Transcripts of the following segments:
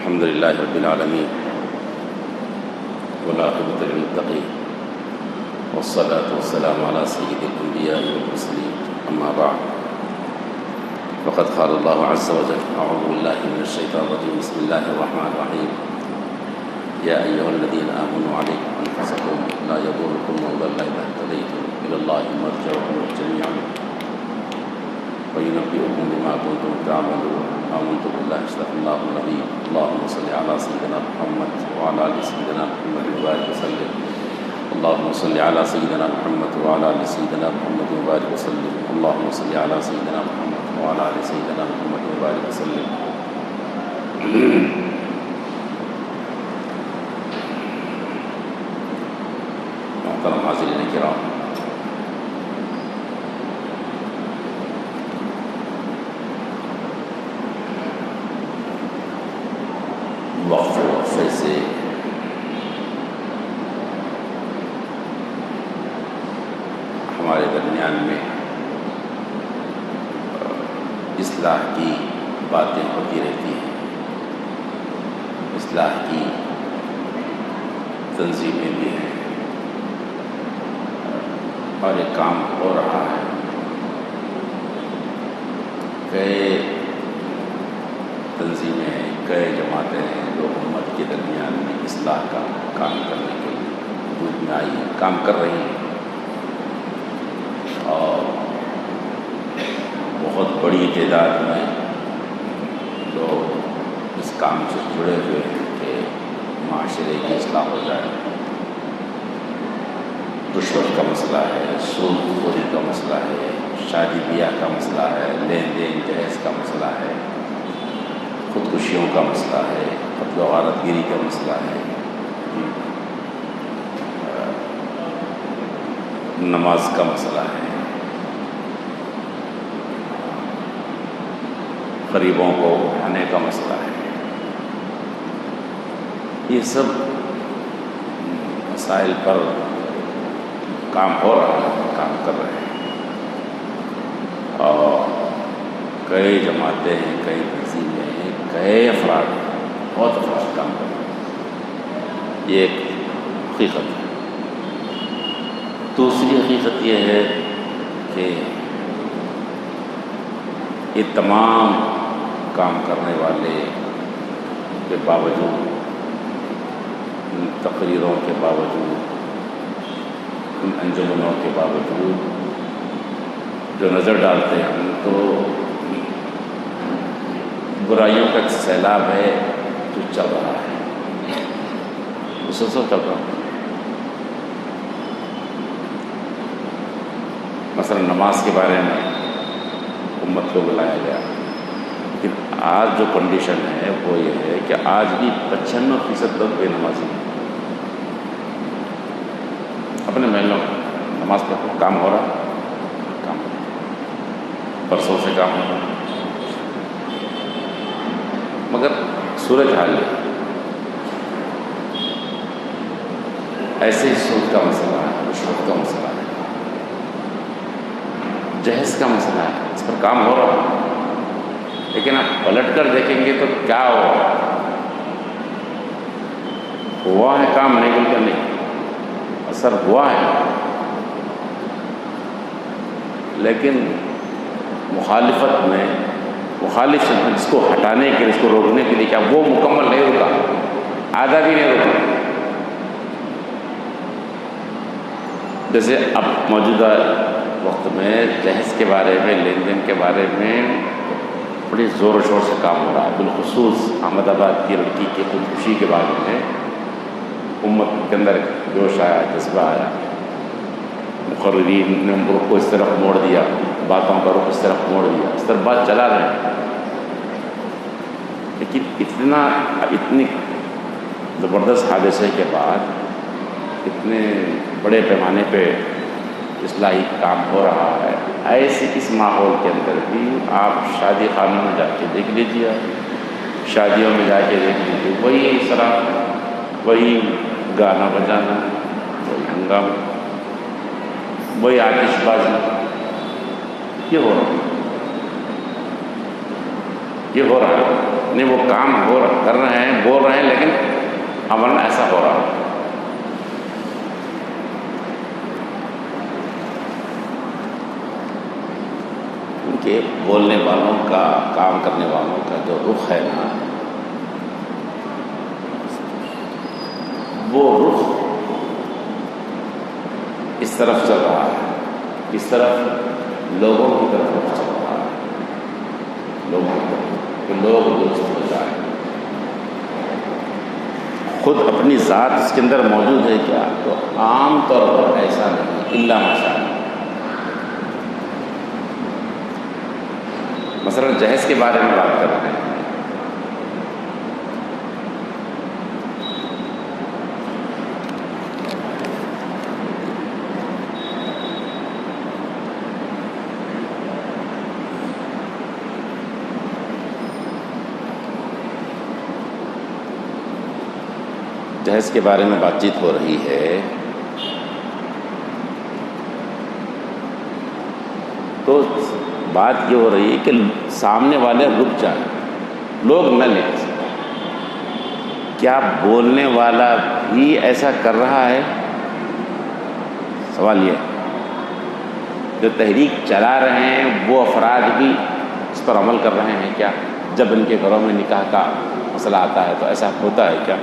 الحمد لله رب العالمين والعاقبة للمتقين والصلاة والسلام على سيد الأنبياء والمرسلين أما بعد فقد قال الله عز وجل أعوذ بالله من الشيطان الرجيم بسم الله الرحمن الرحيم يا أيها الذين آمنوا عليكم أنفسكم لا يضركم من ضل إذا اهتديتم إلى الله مرجعكم جميعا وينبئكم بما كنتم تعملون آمنت بالله صدق الله النبي اللهم صل على سيدنا محمد وعلى آل سيدنا محمد وبارك وسلم اللهم صل على سيدنا محمد وعلى آل سيدنا محمد وبارك وسلم اللهم صل على سيدنا محمد وعلى آل سيدنا محمد وبارك وسلم محترم حاضرین کرام، وقفے سے ہمارے درمیان میں اصلاح کی باتیں ہوتی رہتی ہیں، اصلاح کی تنظیمیں بھی ہیں اور ایک کام ہو رہا ہے۔ کئی تنظیمیں ہیں، کئی جماعتیں ہیں جو امت کے درمیان میں اصلاح کا کام کرنے کے لیے وجود میں آئی ہیں، کام کر رہی ہیں اور بہت بڑی تعداد میں لوگ اس کام سے جڑے ہوئے ہیں کہ معاشرے کی اصلاح ہو جائے۔ رشوت کا مسئلہ ہے، سود خوری کا مسئلہ ہے، شادی بیاہ کا مسئلہ ہے، لین دین جہیز کا مسئلہ ہے، خودکشیوں کا مسئلہ ہے، قتل و غارت گیری کا مسئلہ ہے، نماز کا مسئلہ ہے، غریبوں کو اٹھانے کا مسئلہ ہے۔ یہ سب مسائل پر کام ہو رہا ہے، کام کر رہے ہیں اور کئی جماعتیں ہیں، کئی تنظیمیں ہیں، کئی افراد ہیں، بہت افراد کام کر رہے ہیں۔ یہ ایک حقیقت ہے۔ دوسری حقیقت یہ ہے کہ یہ تمام کام کرنے والے کے باوجود، ان تقریروں کے باوجود، ان انجمنوں کے باوجود جو نظر ڈالتے ہیں ہم تو برائیوں کا ایک سیلاب ہے جو چل رہا ہے، مسلسل چل رہا ہے۔ مثلا نماز کے بارے میں امت کو بلایا گیا، لیکن آج جو کنڈیشن ہے وہ یہ ہے کہ آج بھی 95% لوگ بے نمازی ہیں۔ اپنے محلوں میں نماز پڑھو، کام ہو رہا، کام برسوں سے کام ہو رہا، مگر صورت حال ہے ایسے ہی سود کا مسئلہ ہے، رشوت کا مسئلہ ہے، جہیز کا مسئلہ ہے، اس پر کام ہو رہا ہے، لیکن آپ پلٹ کر دیکھیں گے تو کیا ہوا ہے کام، نہیں بول کر نہیں، اثر ہوا ہے، لیکن مخالف اس کو ہٹانے کے لیے، اس کو روکنے کے لیے کیا وہ مکمل نہیں رکا، آدھا بھی نہیں رکا۔ جیسے اب موجودہ وقت میں جہیز کے بارے میں، لین دین کے بارے میں بڑی زور و شور سے کام ہو رہا ہے، بالخصوص احمد آباد کی لڑکی کی خودکشی کے بارے میں امت کے اندر جوش آیا، جذبہ آیا، مقررین نے رخ کو اس طرف موڑ دیا، باتوں کا رخ اس طرف موڑ دیا، اس طرف بات چلا رہے ہیں، لیکن اتنی زبردست حادثے کے بعد اتنے بڑے پیمانے پہ اصلاحی کام ہو رہا ہے، ایسے اس ماحول کے اندر بھی آپ شادی خانوں میں جا کے دیکھ لیجیے، شادیوں میں جا کے دیکھ لیجیے، وہی شراب، وہی گانا بجانا، وہی ہنگامہ، وہی آتش بازی، یہ ہو رہا ہے۔ یہ ہو رہا ہے، نہیں وہ کام کر رہے ہیں، بول رہے ہیں، لیکن عمل ایسا ہو رہا ہے۔ ان کے بولنے والوں کا، کام کرنے والوں کا جو رخ ہے نا، وہ رخ اس طرف چل رہا ہے، اس طرف لوگوں کی طرف رخ چل رہا ہے، لوگوں کی طرف، کہ لوگ درست ہو جائیں۔ خود اپنی ذات اس کے اندر موجود ہے کیا؟ تو عام طور پر ایسا نہیں، الا ماشاء اللہ۔ مثلا جہیز کے بارے میں بات کر رہے ہیں، جہیز کے بارے میں بات چیت ہو رہی ہے، تو بات یہ ہو رہی ہے کہ سامنے والے رک جائیں، لوگ نہ لیں۔ کیا بولنے والا بھی ایسا کر رہا ہے؟ سوال یہ ہے۔ جو تحریک چلا رہے ہیں وہ افراد بھی اس پر عمل کر رہے ہیں کیا؟ جب ان کے گھروں میں نکاح کا مسئلہ آتا ہے تو ایسا ہوتا ہے کیا؟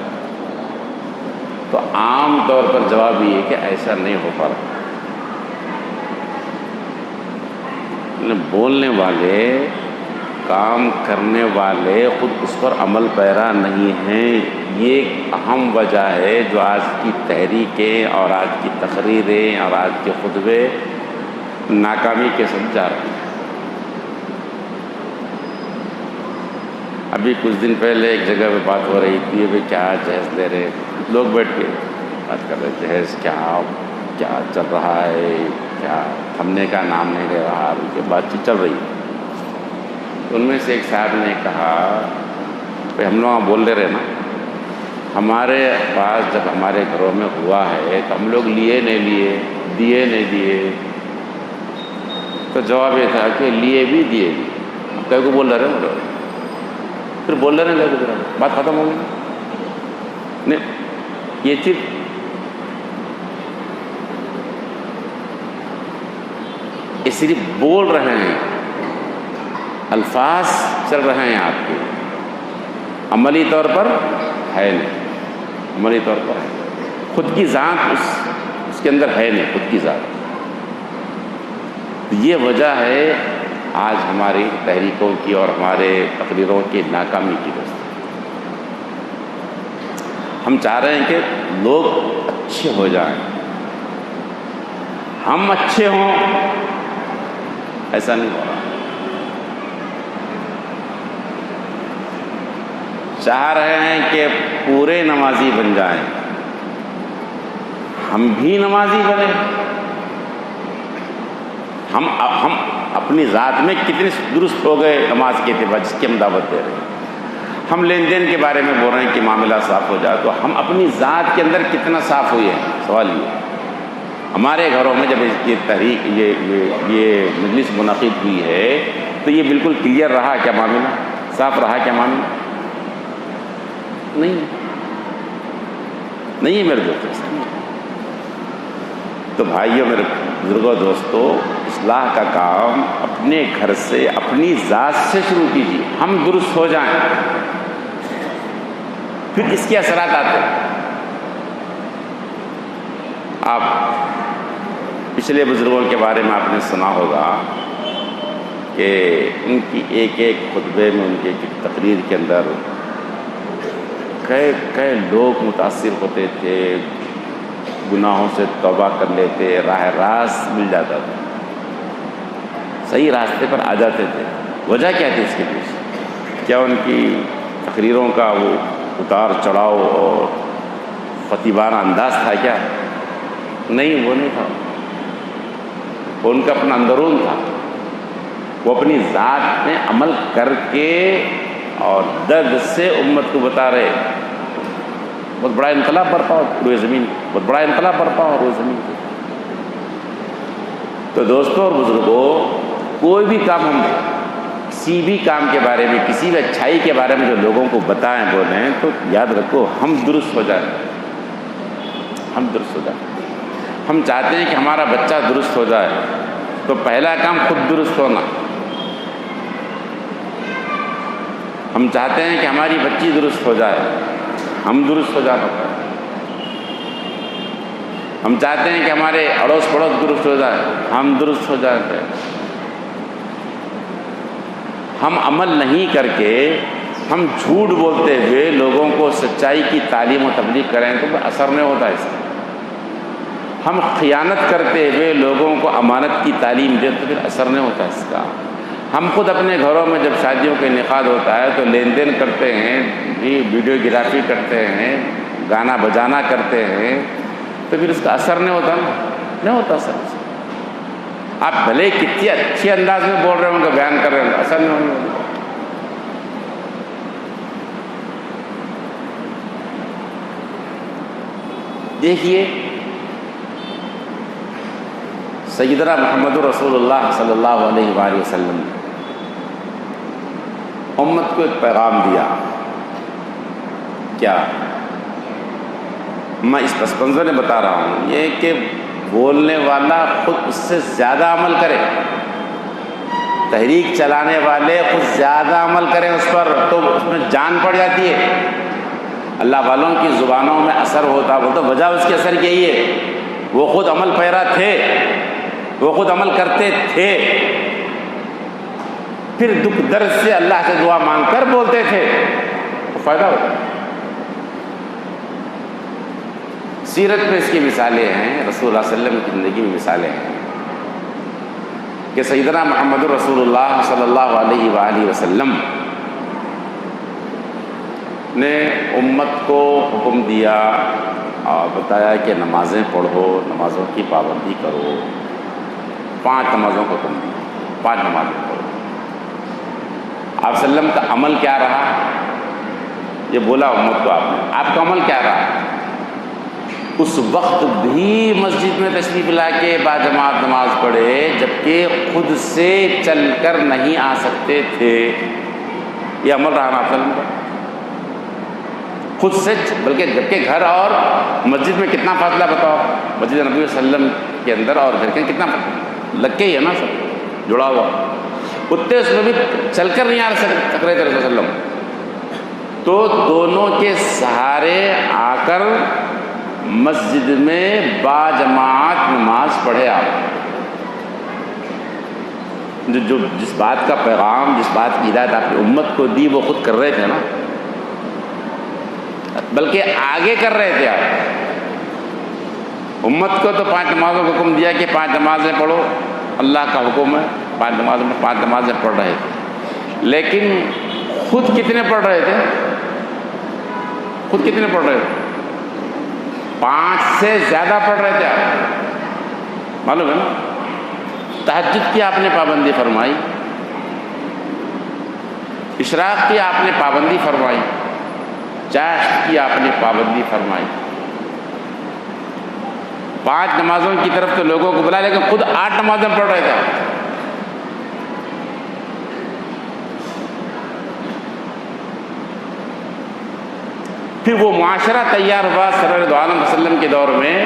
تو عام طور پر جواب یہ ہے کہ ایسا نہیں ہو پا رہا۔ بولنے والے، کام کرنے والے خود اس پر عمل پیرا نہیں ہیں۔ یہ ایک اہم وجہ ہے جو آج کی تحریکیں اور آج کی تقریریں اور آج کے خطبے ناکامی کے ساتھ جا رہے ہیں۔ ابھی کچھ دن پہلے ایک جگہ پہ بات ہو رہی تھی، ابھی کیا جہیز لے رہے، لوگ بیٹھ کے بات کر رہے، جہیز کیا چل رہا ہے، کیا تھمنے کا نام نہیں لے رہا، ان کی بات چیت چل رہی ہے۔ ان میں سے ایک صاحب نے کہا بھائی ہم لوگ بول لے رہے نا، ہمارے پاس جب ہمارے گھروں میں ہوا ہے تو ہم لوگ لیے نہیں لیے، دیے نہیں دیے۔ تو جواب یہ تھا کہ لیے بھی دیے بھی، اب کئی کو بول رہے ہیں لوگ، پھر بول رہے ہیں لوگ، بات ختم ہو گئی۔ نہیں، یہ صرف صرف بول رہے ہیں، الفاظ چل رہے ہیں آپ کے، عملی طور پر ہے نہیں، عملی طور پر ہے، خود کی ذات اس کے اندر ہے نہیں، خود کی ذات۔ یہ وجہ ہے آج ہماری تحریکوں کی اور ہمارے تقریروں کی ناکامی کی وجہ۔ ہم چاہ رہے ہیں کہ لوگ اچھے ہو جائیں، ہم اچھے ہوں، ایسا نہیں ہو رہا۔ چاہ رہے ہیں کہ پورے نمازی بن جائیں، ہم بھی نمازی بنیں، ہم اپنی ذات میں کتنے درست ہو گئے نماز کے اعتبار جس کی ہم دعوت دے رہے ہیں۔ ہم لین دین کے بارے میں بول رہے ہیں کہ معاملہ صاف ہو جائے، تو ہم اپنی ذات کے اندر کتنا صاف ہوئے ہیں؟ سوال یہ۔ ہمارے گھروں میں جب یہ تحریک یہ مجلس منعقد ہوئی ہے تو یہ بالکل کلیئر رہا کیا معاملہ؟ صاف رہا کیا معاملہ؟ نہیں ہے میرے دوستوں۔ تو بھائیوں، میرے بزرگوں، دوستوں، اصلاح کا کام اپنے گھر سے، اپنی ذات سے شروع کیجیے۔ ہم درست ہو جائیں، پھر اس کے اثرات آتے ہیں۔ آپ پچھلے بزرگوں کے بارے میں آپ نے سنا ہوگا کہ ان کی ایک ایک خطبے میں، ان کی ایک تقریر کے اندر کئی لوگ متاثر ہوتے تھے، گناہوں سے توبہ کر لیتے، راہ راست مل جاتا تھا، صحیح راستے پر آ جاتے تھے۔ وجہ کیا تھی اس کے پیچھے؟ کیا ان کی تقریروں کا وہ اتار چڑھاؤ اور خطیبانہ انداز تھا کیا؟ نہیں، وہ نہیں تھا۔ ان کا اپنا اندرون تھا، وہ اپنی ذات میں عمل کر کے اور درد سے امت کو بتا رہے۔ بہت بڑا انقلاب برپا ہو روئے زمین، بہت بڑا انقلاب برپا ہو روئے زمین پہ۔ تو دوستوں اور بزرگوں، کوئی بھی کام ہم کسی بھی کام کے بارے میں، کسی بھی اچھائی کے بارے میں جو لوگوں کو بتائیں بولیں تو یاد رکھو ہم درست ہو جائیں، ہم درست ہو جائیں۔ ہم چاہتے ہیں کہ ہمارا بچہ درست ہو جائے تو پہلا کام خود درست ہونا۔ ہم چاہتے ہیں کہ ہماری بچی درست ہو جائے، ہم درست ہو جانا۔ ہم چاہتے ہیں کہ ہمارے اڑوس پڑوس درست ہو جائے، ہم درست ہو جاتے ہیں۔ ہم عمل نہیں کر کے ہم جھوٹ بولتے ہوئے لوگوں کو سچائی کی تعلیم و تبلیغ کریں تو اثر نہیں ہوتا اس کا۔ ہم خیانت کرتے ہوئے لوگوں کو امانت کی تعلیم دیں تو پھر اثر نہیں ہوتا اس کا۔ ہم خود اپنے گھروں میں جب شادیوں کا انعقاد ہوتا ہے تو لین دین کرتے ہیں، ویڈیو گرافی کرتے ہیں، گانا بجانا کرتے ہیں، تو پھر اس کا اثر نہیں ہوتا نا، نہیں ہوتا اثر۔ آپ بھلے کتنے اچھے انداز میں بول رہے ہوں گے، بیان کر رہے ہوں گے، اثر نہیں ہونے والا۔ دیکھیے سیدنا محمد رسول اللہ صلی اللہ علیہ وآلہ وسلم امت کو ایک پیغام دیا، کیا؟ میں اس پس منظر میں بتا رہا ہوں یہ کہ بولنے والا خود اس سے زیادہ عمل کرے، تحریک چلانے والے خود زیادہ عمل کریں اس پر تو اس میں جان پڑ جاتی ہے۔ اللہ والوں کی زبانوں میں اثر ہوتا، وہ تو وجہ اس کے اثر کی یہی ہے، وہ خود عمل پیرا تھے، وہ خود عمل کرتے تھے، پھر دکھ درد سے اللہ سے دعا مانگ کر بولتے تھے تو فائدہ ہوتا۔ سیرت میں اس کی مثالیں ہیں، رسول اللہ صلی اللہ علیہ وسلم کی زندگی میں مثالیں ہیں کہ سیدنا محمد رسول اللہ صلی اللہ علیہ وآلہ وسلم نے امت کو حکم دیا اور بتایا کہ نمازیں پڑھو، نمازوں کی پابندی کرو، 5 نمازوں کو حکم دیا، 5 نمازیں پڑھو۔ آپ صلی اللہ علیہ وسلم کا عمل کیا رہا؟ یہ بولا امت کو آپ نے، آپ کا عمل کیا رہا؟ اس وقت بھی مسجد میں تشریف لا کے باجماعت نماز پڑھے جبکہ خود سے چل کر نہیں آ سکتے تھے۔ یہ عمل رہا نا آپ صلی اللہ علیہ وسلم کا، خود سے، بلکہ جبکہ گھر اور مسجد میں کتنا فاصلہ بتاؤ، مسجد نبی صلی اللہ علیہ وسلم کے اندر اور گھر کے کتنا لگ کے ہی ہے نا، سب جڑا ہوا، اتنے اس میں بھی چل کر نہیں آ سکتے تھے رسول صلی اللہ علیہ وسلم، تو دونوں کے سہارے آ کر مسجد میں باجماعت نماز پڑھے آپ۔ جس بات کا پیغام، جس بات کی ہدایت آپ نے امت کو دی وہ خود کر رہے تھے نا، بلکہ آگے کر رہے تھے آپ۔ امت کو تو 5 نمازوں کا حکم دیا کہ 5 نمازیں پڑھو، اللہ کا حکم ہے، 5 نمازوں میں 5 نمازیں پڑھ رہے تھے، لیکن خود کتنے پڑھ رہے تھے؟ خود کتنے پڑھ رہے تھے؟ 5 سے زیادہ پڑھ رہے تھے آپ، معلوم ہے نا۔ تہجد کی آپ نے پابندی فرمائی، اشراق کی آپ نے پابندی فرمائی، چاشت کی آپ نے پابندی فرمائی، 5 نمازوں کی طرف تو لوگوں کو بلا، لیکن خود 8 نمازیں پڑھ رہے تھے۔ پھر وہ معاشرہ تیار ہوا صلی اللہ علیہ وسلم کے دور میں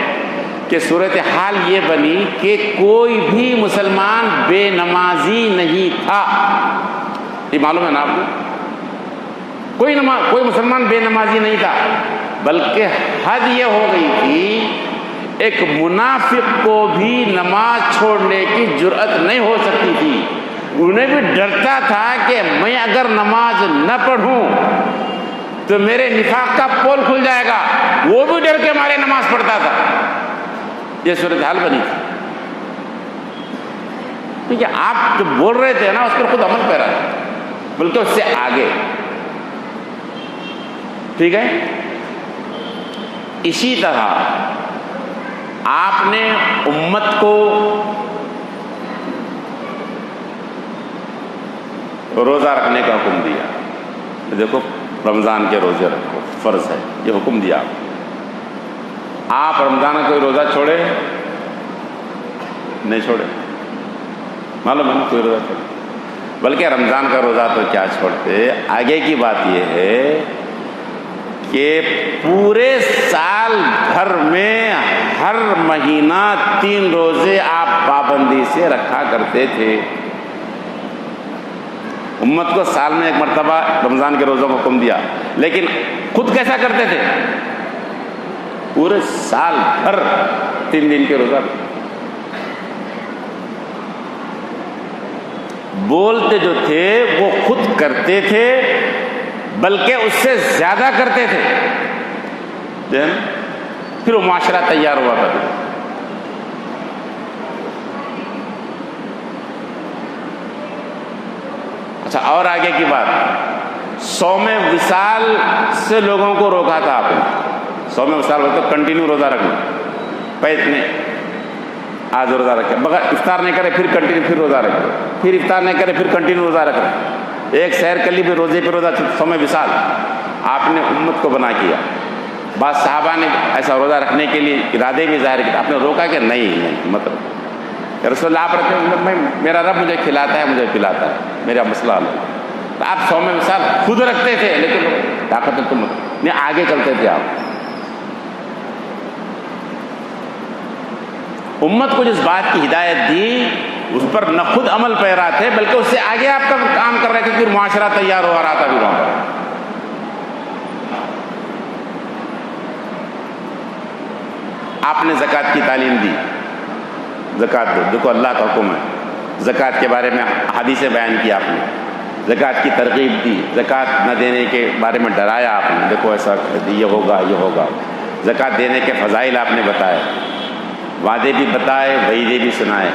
کہ صورتحال یہ بنی کہ کوئی بھی مسلمان بے نمازی نہیں تھا۔ یہ معلوم ہے نا آپ کو، کوئی مسلمان بے نمازی نہیں تھا، بلکہ حد یہ ہو گئی تھی ایک منافق کو بھی نماز چھوڑنے کی جرأت نہیں ہو سکتی تھی۔ انہیں بھی ڈرتا تھا کہ میں اگر نماز نہ پڑھوں تو میرے نفاق کا پول کھل جائے گا، وہ بھی ڈر کے مارے نماز پڑھتا تھا۔ یہ صورتحال بنی تھی، کیونکہ آپ جو بول رہے تھے نا اس پر خود عمل پیرا تھا، بلکہ اس سے آگے، ٹھیک ہے۔ اسی طرح آپ نے امت کو روزہ رکھنے کا حکم دیا، دیکھو رمضان کے روزے رکھو، فرض ہے، یہ حکم دیا آپ رمضان کا کوئی روزہ چھوڑے نہیں چھوڑے، معلوم ہے نا، کوئی روزہ چھوڑے بلکہ رمضان کا روزہ تو کیا چھوڑتے، آگے کی بات یہ ہے کہ پورے سال بھر میں ہر مہینہ 3 روزے آپ پابندی سے رکھا کرتے تھے۔ امت کو سال میں 1 مرتبہ رمضان کے روزوں کو حکم دیا، لیکن خود کیسا کرتے تھے؟ پورے سال بھر 3 دن کے روزہ بولتے جو تھے وہ خود کرتے تھے، بلکہ اس سے زیادہ کرتے تھے، پھر وہ معاشرہ تیار ہوا کرتا۔ اچھا، اور آگے کی بات، صوم وصال سے لوگوں کو روکا تھا آپ نے۔ صوم وصال بولتے تو کنٹینیو روزہ رکھنا، پیسے آج روزہ رکھے، مگر افطار نہیں کرے پھر کنٹینیو پھر روزہ رکھے، پھر افطار نہیں کرے پھر کنٹینیو روزہ رکھے، ایک سحر کلی پھر روزے پہ روزہ، صوم وصال آپ نے امت کو بنا کیا۔ بعض صحابہ نے ایسا روزہ رکھنے کے لیے ارادے بھی ظاہر کیا، آپ نے روکا کہ نہیں مطلب کہ رسول اللہ آپ رکھے، میرا رب مجھے کھلاتا ہے مجھے پلاتا ہے، میرا مسئلہ الگ۔ آپ صوم وصال خود رکھتے تھے، لیکن طاقت تم نہیں، آگے چلتے تھے آپ۔ امت کو جس بات کی ہدایت دی اس پر نہ خود عمل پیرا تھے، بلکہ اس سے آگے آپ کا کام کر رہے تھے، پھر معاشرہ تیار ہو رہا تھا بھی وہاں پر۔ آپ نے زکوٰۃ کی تعلیم دی، زکوٰۃ دو، دیکھو اللہ کا حکم ہے، زکوٰۃ کے بارے میں حدیث بیان کی آپ نے، زکوٰۃ کی ترغیب دی، زکوٰۃ نہ دینے کے بارے میں ڈرایا آپ نے، دیکھو ایسا یہ ہوگا یہ ہوگا، زکوٰۃ دینے کے فضائل آپ نے بتائے، وعدے بھی بتائے، وعیدے بھی سنائے،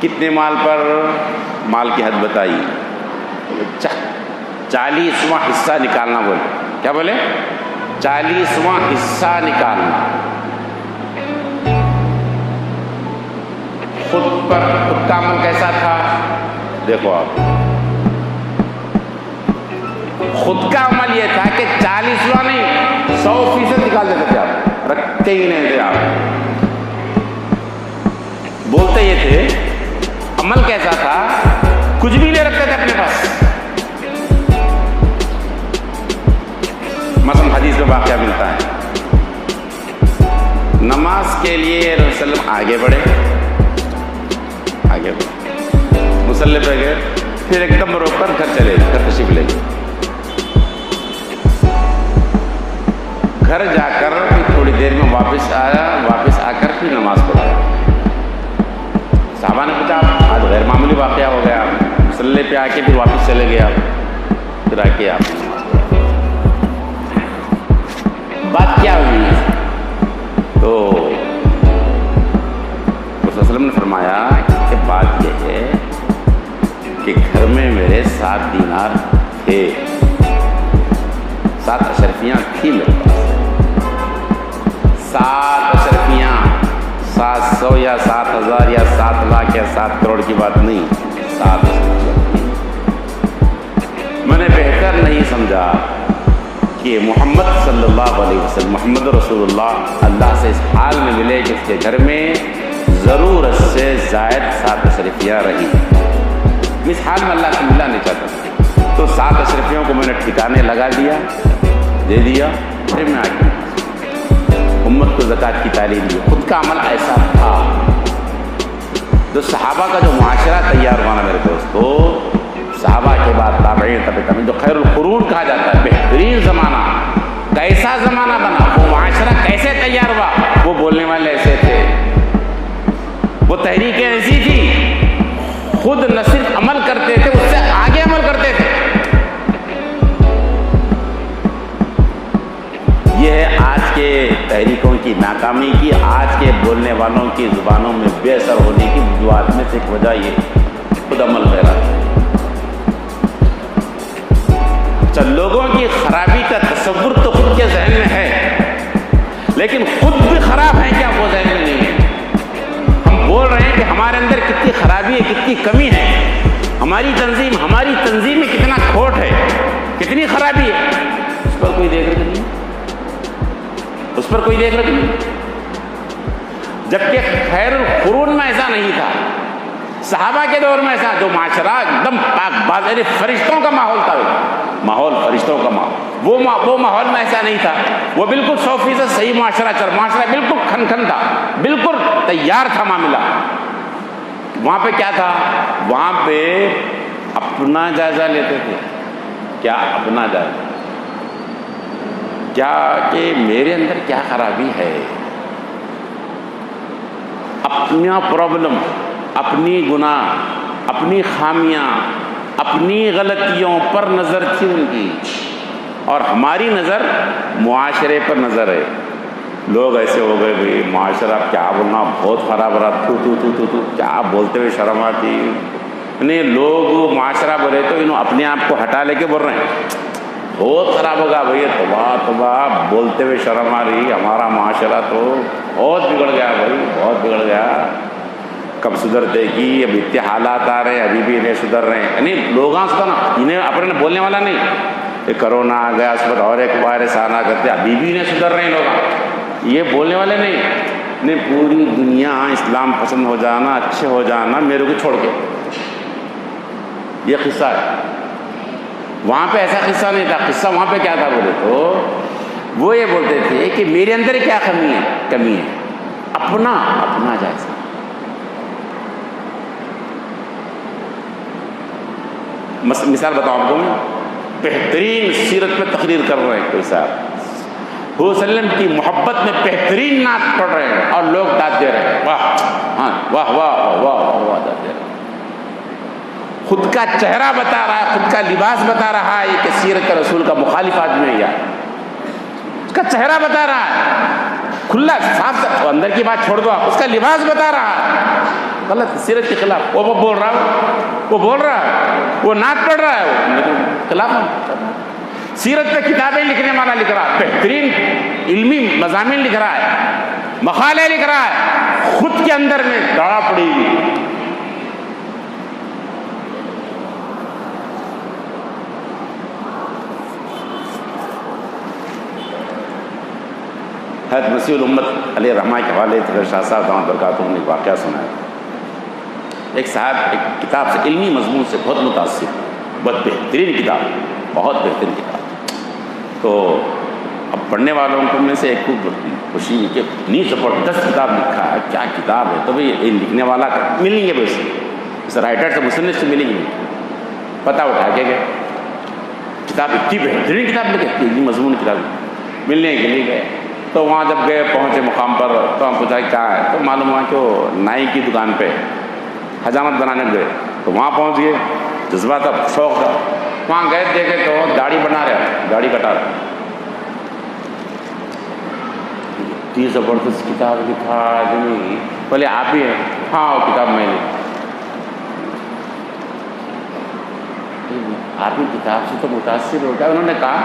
کتنے مال پر مال کی حد بتائی، 40واں حصہ نکالنا، بولے کیا بولے 40واں حصہ نکالنا، خود کا عمل کیسا تھا دیکھو آپ، خود کا عمل یہ تھا کہ 40واں نہیں 100% نکال دیتے تھے آپ، رکھتے ہی نہیں تھے آپ، بولتے یہ تھے، عمل کیسا تھا کچھ بھی نہیں رکھتے تھے اپنے پاس۔ مثلا حدیث میں واقعہ ملتا ہے، نماز کے لیے رسول اللہ علیہ وسلم آگے بڑھے، مصلی پہ گئے، پھر ایک دم روک کر گھر چلے گئے، گھر تشریف لے گئے، گھر جا کر پھر تھوڑی دیر میں واپس آیا، واپس آ کر پھر نماز پڑھایا۔ صحابہ نے پوچھا آج غیر معمولی واقعہ ہو گیا، مصلی پہ آ کے پھر واپس چلے گئے آپ، پھر آ کے آپ نے نماز پڑھائی، بات کیا ہوئی؟ تو رسول اللہ علیہ وسلم نے فرمایا کہ بات یہ ہے کہ گھر میں میرے 7 دینار تھے، 7 اشرفیاں تھی میرے پاس، 7 اشرفیاں، 700 یا 7000 یا 7 لاکھ یا 7 کروڑ کی بات نہیں، 7 اشرفیاں تھی۔ میں نے بہتر نہیں سمجھا کہ محمد صلی اللہ علیہ وسلم، محمد رسول اللہ سے اس حال میں ملے کہ اس کے گھر میں ضرورت سے زائد 7 اشرفیاں رہی، اس حال میں اللہ سے ملنا نہیں چاہتا، تو 7 اشرفیوں کو میں نے ٹھکانے لگا دیا، دے دیا، پھر میں آ گیا۔ امت کو زکوٰۃ کی تعلیم دی، خود کا عمل ایسا تھا۔ تو صحابہ کا جو معاشرہ تیار ہوا نا میرے دوستو، صحابہ کے بعد تابعین، تابعین، جو خیر القرون کہا جاتا ہے، بہترین زمانہ، کیسا زمانہ بنا، وہ معاشرہ کیسے تیار ہوا، وہ بولنے والے ایسے تھے، وہ تحریکیں ایسی تھی، خود نہ صرف عمل کرتے تھے، اس سے آگے عمل کرتے تھے۔ یہ ہے آج کے تحریکوں کی ناکامی کی، آج کے بولنے والوں کی زبانوں میں بے اثر ہونے کی وجوہات میں سے ایک وجہ یہ خود عمل کر رہا ہے۔ لوگوں کی خرابی کا تصور تو خود کے ذہن میں ہے، لیکن خود بھی خراب ہیں کیا وہ ذہن میں نہیں ہے؟ ہم بول رہے ہیں کہ ہمارے اندر کتنی خرابی ہے، کتنی کمی ہے، ہماری تنظیم میں کتنا کھوٹ ہے، کتنی خرابی ہے، اس پر کوئی دیکھ رہا نہیں، اس پر کوئی دیکھ رہا نہیں۔ جبکہ خیر القرون میں ایسا نہیں تھا، صحابہ کے دور میں ایسا جو معاشرہ ایک دم پاک باز، فرشتوں کا ماحول تھا، ماحول فرشتوں کا ماحول، وہ ماحول میں ایسا نہیں تھا، وہ بالکل 100% صحیح معاشرہ بالکل کھن تھا، بالکل تیار تھا معاملہ۔ وہاں پہ کیا تھا؟ وہاں پہ اپنا جائزہ لیتے تھے۔ کیا اپنا جائزہ؟ کیا کہ میرے اندر کیا خرابی ہے، اپنا پرابلم، اپنی گناہ، اپنی خامیاں، اپنی غلطیوں پر نظر تھی ان کی، اور ہماری نظر معاشرے پر نظر ہے۔ لوگ ایسے ہو گئے بھائی معاشرہ کیا بولنا، بہت خراب رہا، تو کیا بولتے ہوئے شرم آتی نہیں۔ لوگ معاشرہ بولے تو انہوں اپنے آپ کو ہٹا لے کے بول رہے ہیں بہت خراب ہوگا بھائی، توبہ بولتے ہوئے شرم آ رہی، ہمارا معاشرہ تو بہت بگڑ گیا بھائی، بہت بگڑ گیا، کب سدھرتے کہ اب اتنے حالات آ رہے ہیں ابھی بھی نہیں سدھر رہے ہیں۔ یعنی لوگاں سے نا انہیں اپنے بولنے والا نہیں، یہ کرونا آ گیا، اس پر اور ایک وائرس آنا کرتے ابھی بھی نہیں سدھر رہے ہیں لوگ، یہ بولنے والے نہیں پوری دنیا اسلام پسند ہو جانا، اچھے ہو جانا میرے کو چھوڑ کے۔ یہ قصہ ہے، وہاں پہ ایسا قصہ نہیں تھا۔ قصہ وہاں پہ کیا تھا بولے تو وہ یہ بولتے تھے کہ میرے اندر کیا کمی ہے، اپنا جائزہ۔ مثال بتاؤں آپ کو، میں بہترین سیرت پہ تقریر کر رہے ہیں، کوئی صاحب حضور صلی اللہ علیہ وسلم کی محبت میں بہترین نعت پڑھ رہے ہیں اور لوگ داد دے رہے ہیں، واہ ہاں واہ واہ واہ واہ داد دے رہے ہیں۔ خود کا چہرہ بتا رہا ہے، خود کا لباس بتا رہا ہے کہ سیرت کا رسول کا مخالف آدمی ہے، یار اس کا چہرہ بتا رہا ہے کھلا صاف، اندر کی بات چھوڑ دو، اس کا لباس بتا رہا ہے غلط سیرت کے خلاف، وہ بول رہا ہے، وہ نعت پڑھ رہا ہے، وہ خلاف سیرت پہ کتابیں لکھنے والا لکھ رہا ہے، بہترین علمی مضامین لکھ رہا ہے، مقالے لکھ رہا ہے، خود کے اندر میں داڑا پڑی ہوئی۔ حضرت مسیح الامت علیہ رحمہ کے حوالے سے شاہ صاحب دامت برکاتہ نے ایک واقعہ سنا ہے۔ ایک صاحب ایک کتاب سے، علمی مضمون سے بہت متاثر، بہت بہترین کتاب، بہت بہترین کتاب، تو اب پڑھنے والوں کو میں سے ایک کو خوشی کہ اتنی زبردست کتاب لکھا ہے، کیا کتاب ہے، تو بھائی لکھنے والا ملیں گے، اس رائٹر سے مصنف سے ملیں گے، پتہ اٹھا کے گئے، کتاب اتنی بہترین کتاب لکھی، علمی مضمون کتاب ملنے کے لیے گئے۔ تو وہاں جب گئے، پہنچے مقام پر، تو ہم پوچھا کیا ہے، تو معلوم ہوا کہ وہ نائی کی دکان پہ حجامت بنانے گئے، تو وہاں پہنچ گئے، جذبہ تھا، شوق تھا، وہاں گئے دیکھے تو داڑھی بنا رہا، داڑھی کٹا رہا، اتنی زبردست کتاب لکھا آدمی، بولے آپ ہی ہیں؟ ہاں وہ کتاب میں نے۔ آپ کی کتاب سے تو متاثر ہو گیا۔ انہوں نے کہا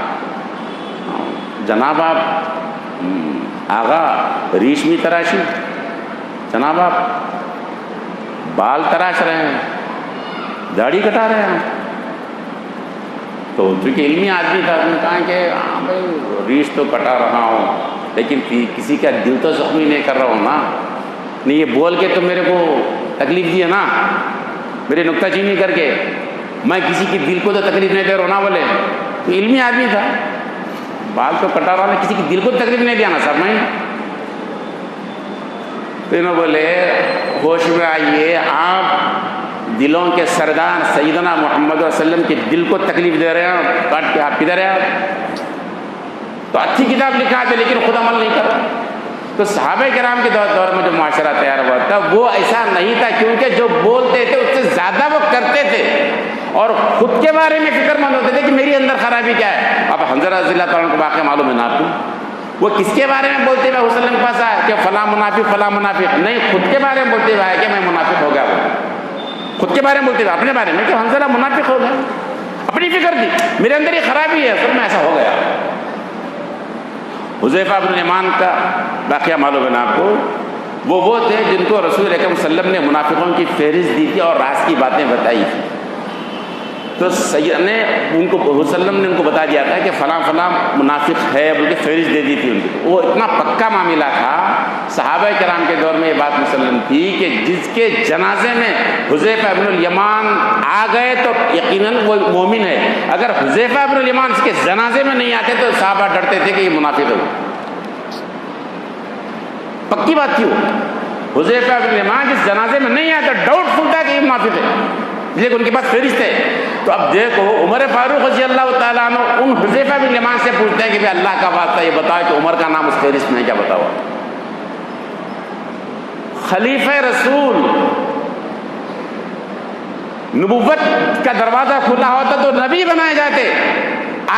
جناب آپ آغا ریشمی تراشی، جناب آپ بال تراش رہے ہیں، داڑھی کٹا رہے ہیں۔ تو چونکہ علمی آدمی تھا، انہوں نے کہا کہ ہاں بھائی ریش تو کٹا رہا ہوں، لیکن کسی کا دل تو زخمی نہیں کر رہا ہوں نا، نہیں یہ بول کے تو میرے کو تکلیف دی ہے نا، میرے نکتہ چینی کر کے میں کسی کی دل کو تو تکلیف نہیں دے رہا ہوں نا۔ بولے تو علمی آدمی تھا، بال تو کٹا رہا، کسی کی دل کو تکلیف نہیں دیا نا صاحب میں۔ تو انہوں بولے ہوش میں آئیے، آپ دلوں کے سردار سیدنا محمد صلی اللہ علیہ وسلم کے دل کو تکلیف دے رہے ہیں، کاٹ کے آپ کدھر ہیں آپ؟ تو اچھی کتاب لکھا تھا لیکن خود عمل نہیں کر رہا۔ تو صحابہ کرام کے دور میں جو معاشرہ تیار ہوا تھا وہ ایسا نہیں تھا، کیونکہ جو بولتے تھے اس سے زیادہ وہ کرتے تھے اور خود کے بارے میں فکر مند ہوتے تھے کہ میری اندر خرابی کیا ہے۔ اب حنظلہ رضی اللہ تعالیٰ کو واقعہ معلوم ہے نا آپ کو، وہ کس کے بارے میں بولتے ہوئے حضور کے پاس آئے کہ فلاں منافق نہیں، خود کے بارے میں بولتے ہوئے آئے کہ میں منافق ہو گیا، خود کے بارے میں بولتے ہوئے اپنے بارے میں کہ حنظلہ منافق ہو گیا، اپنی فکر دی میرے اندر یہ خرابی ہے، سب میں ایسا ہو گیا۔ حذیفہ بن الیمان کا واقعہ معلوم ہے نا آپ کو، وہ تھے جن کو رسول اکرم صلی اللہ علیہ وسلم نے منافقوں کی فہرست دی تھی اور راز کی باتیں بتائی تھی۔ تو سید نے ان کو وسلم نے ان کو بتا دیا تھا کہ فلاں فلاں منافق ہے بول کے فہرست دے دی تھی ان کو. وہ اتنا پکا معاملہ تھا. صحابہ کرام کے دور میں یہ بات مسلم تھی کہ جس کے جنازے میں حذیفہ بن الیمان آ گئے تو یقیناً وہ مومن ہے. اگر حذیفہ بن الیمان اس کے جنازے میں نہیں آتے تو صحابہ ڈرتے تھے کہ یہ منافق ہے. پکی بات تھی. وہ حذیفہ بن الیمان جس جنازے میں نہیں آتا ڈاؤٹ فل تھا کہ یہ منافق ہے, لیکن ان کے پاس فہرست ہے. تو اب دیکھو عمر فاروق رضی اللہ تعالیٰ عنہ ان حذیفہ بن الیمان سے پوچھتے ہیں کہ بھائی اللہ کا واسطہ یہ بتاؤ کہ عمر کا نام اس فہرست میں کیا بتاؤ. خلیفہ رسول نبوت کا دروازہ کھلا ہوتا تو نبی بنائے جاتے.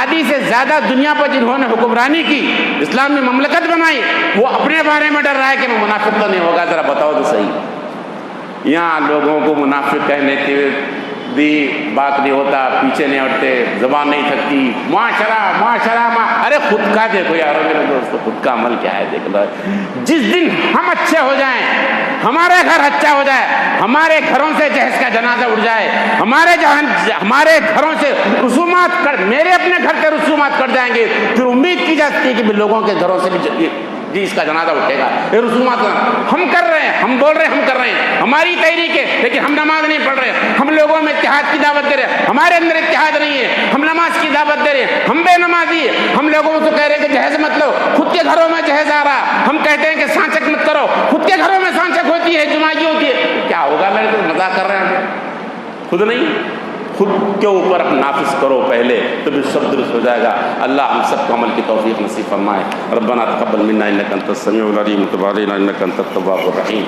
آدھی سے زیادہ دنیا پر جنہوں نے حکمرانی کی, اسلام میں مملکت بنائی, وہ اپنے بارے میں ڈر رہا ہے کہ میں منافق تو نہیں ہوگا. ذرا بتاؤ تو صحیح. یہاں لوگوں کو منافق کہنے کے بھی بات نہیں ہوتا, پیچھے نہیں ہٹتے, زبان نہیں تھکتی. معاشرہ ارے خود کا دیکھو یارو میرے دوستو, خود کا عمل کیا ہے دیکھ لو. جس دن ہم اچھے ہو جائیں, ہمارے گھر اچھا ہو جائے, ہمارے گھروں سے جہیز کا جنازہ اٹھ جائے, ہمارے گھروں سے رسومات میرے اپنے گھر کے رسومات کٹ جائیں گے, پھر امید کی جاتی ہے کہ لوگوں کے گھروں سے بھی جی اس کا جنازہ اٹھے گا. یہ رسومات ہم کر رہے ہیں, ہم بول رہے ہیں, ہم کر رہے ہیں, ہماری تحریک ہے, لیکن ہم نماز نہیں پڑھ رہے. ہم لوگوں میں اتحاد کی دعوت دے رہے ہیں, ہمارے اندر اتحاد نہیں ہے. ہم نماز کی دعوت دے رہے ہیں, ہم بے نمازی ہیں. ہم لوگوں کو کہہ رہے ہیں کہ جہیز مت لو, خود کے گھروں میں جہیز آ رہا. ہم کہتے ہیں کہ سانچک مت کرو, خود کے گھروں میں سانچک ہوتی ہے, جمعگی ہوتی ہے. کیا ہوگا, میرے تو مذاق کر رہے ہیں. خود نہیں, خود کے اوپر نافذ کرو پہلے, تو پھر سب درست ہو جائے گا. اللہ ہم سب کو عمل کی توفیق نصیب فرمائے. ربنا تقبل منا انک انت السمیع العلیم وتب علینا انک انت التواب الرحیم.